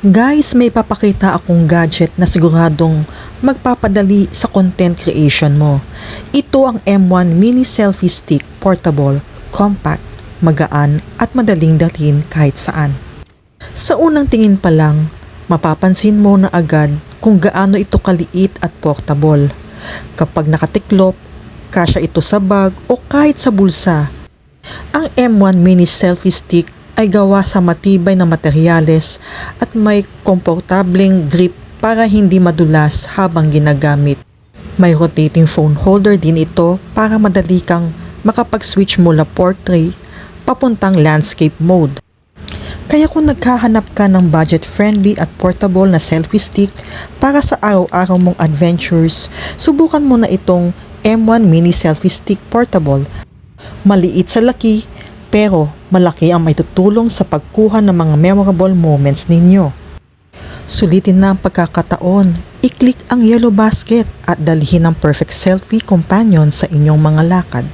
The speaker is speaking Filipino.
Guys, may papakita akong gadget na siguradong magpapadali sa content creation mo. Ito ang M1 Mini Selfie Stick Portable, compact, magaan at madaling dalhin kahit saan. Sa unang tingin pa lang, mapapansin mo na agad kung gaano ito kaliit at portable. Kapag nakatiklop, kasya ito sa bag o kahit sa bulsa. Ang M1 Mini Selfie Stick ay gawa sa matibay na materyales at may komportableng grip para hindi madulas habang ginagamit. May rotating phone holder din ito para madali kang makapag-switch mula portrait papuntang landscape mode. Kaya kung naghahanap ka ng budget-friendly at portable na selfie stick para sa araw-araw mong adventures, subukan mo na itong M1 Mini Selfie Stick Portable. Maliit sa laki, pero malaki ang maitutulong sa pagkuha ng mga memorable moments ninyo. Sulitin na ang pagkakataon, i-click ang yellow basket at dalhin ang perfect selfie companion sa inyong mga lakad.